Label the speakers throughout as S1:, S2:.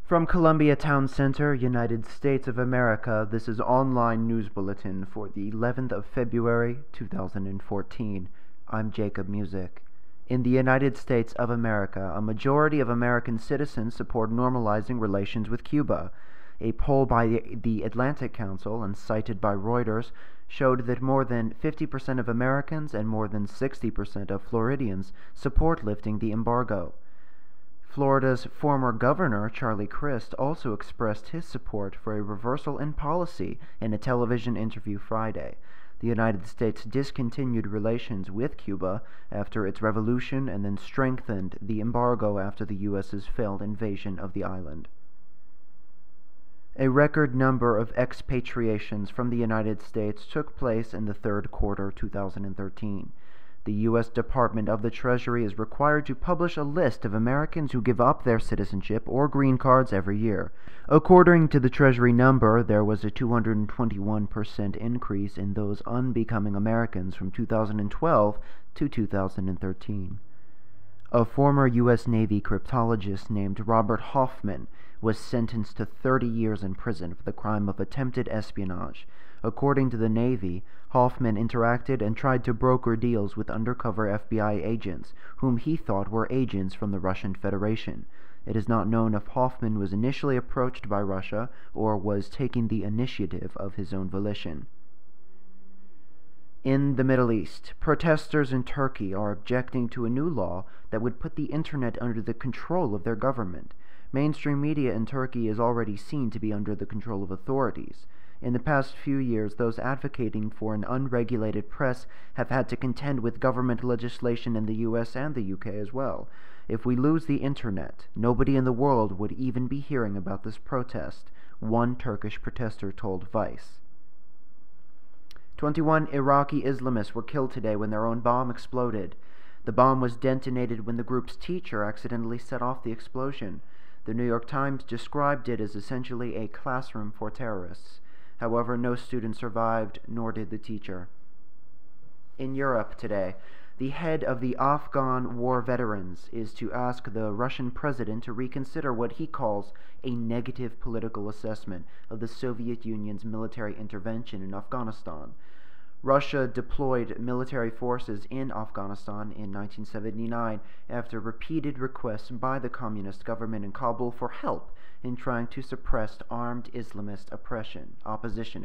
S1: From Columbia Town Center, United States of America, this is Online News Bulletin for the 11th of February, 2014. I'm Jacob Music. In the United States of America, a majority of American citizens support normalizing relations with Cuba. A poll by the Atlantic Council, and cited by Reuters, showed that more than 50% of Americans and more than 60% of Floridians support lifting the embargo. Florida's former governor, Charlie Crist, also expressed his support for a reversal in policy in a television interview Friday. The United States discontinued relations with Cuba after its revolution and then strengthened the embargo after the U.S.'s failed invasion of the island. A record number of expatriations from the United States took place in the third quarter 2013. The U.S. Department of the Treasury is required to publish a list of Americans who give up their citizenship or green cards every year. According to the Treasury number, there was a 221% increase in those unbecoming Americans from 2012 to 2013. A former U.S. Navy cryptologist named Robert Hoffman was sentenced to 30 years in prison for the crime of attempted espionage. According to the Navy, Hoffman interacted and tried to broker deals with undercover FBI agents, whom he thought were agents from the Russian Federation. It is not known if Hoffman was initially approached by Russia or was taking the initiative of his own volition. In the Middle East, protesters in Turkey are objecting to a new law that would put the internet under the control of their government. Mainstream media in Turkey is already seen to be under the control of authorities. In the past few years, those advocating for an unregulated press have had to contend with government legislation in the US and the UK as well. If we lose the internet, nobody in the world would even be hearing about this protest, one Turkish protester told Vice. 21 Iraqi Islamists were killed today when their own bomb exploded. The bomb was detonated when the group's teacher accidentally set off the explosion. The New York Times described it as essentially a classroom for terrorists. However, no student survived, nor did the teacher. In Europe today, the head of the Afghan war veterans is to ask the Russian president to reconsider what he calls a negative political assessment of the Soviet Union's military intervention in Afghanistan. Russia deployed military forces in Afghanistan in 1979 after repeated requests by the communist government in Kabul for help in trying to suppress armed Islamist opposition.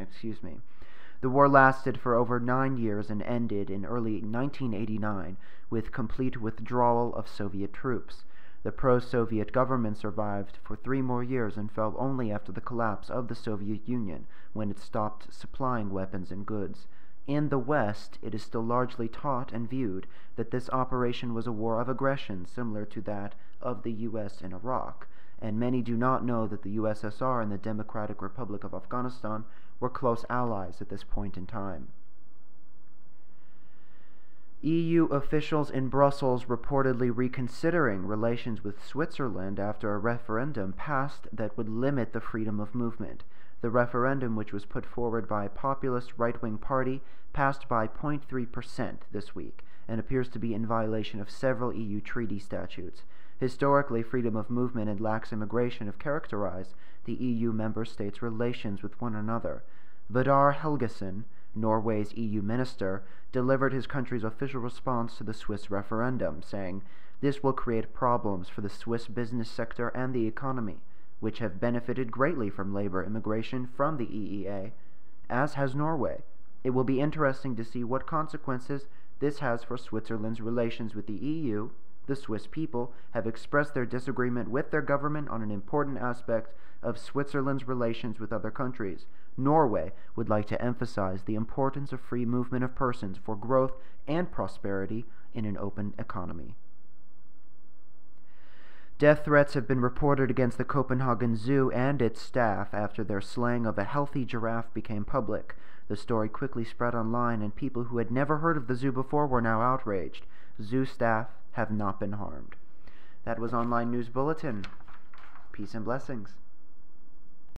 S1: The war lasted for over 9 years and ended in early 1989 with complete withdrawal of Soviet troops. The pro-Soviet government survived for 3 more years and fell only after the collapse of the Soviet Union, when it stopped supplying weapons and goods. In the West, it is still largely taught and viewed that this operation was a war of aggression similar to that of the U.S. in Iraq, and many do not know that the USSR and the Democratic Republic of Afghanistan were close allies at this point in time. EU officials in Brussels reportedly reconsidering relations with Switzerland after a referendum passed that would limit the freedom of movement. The referendum, which was put forward by a populist right-wing party, passed by 0.3% this week and appears to be in violation of several EU treaty statutes. Historically, freedom of movement and lax immigration have characterized the EU member states' relations with one another. Vidar Helgesen, Norway's EU minister, delivered his country's official response to the Swiss referendum, saying, "This will create problems for the Swiss business sector and the economy, which have benefited greatly from labor immigration from the EEA, as has Norway. It will be interesting to see what consequences this has for Switzerland's relations with the EU. The Swiss people have expressed their disagreement with their government on an important aspect of Switzerland's relations with other countries. Norway would like to emphasize the importance of free movement of persons for growth and prosperity in an open economy." Death threats have been reported against the Copenhagen Zoo and its staff after their slaying of a healthy giraffe became public. The story quickly spread online, and people who had never heard of the zoo before were now outraged. Zoo staff have not been harmed. That was Online News Bulletin. Peace and blessings.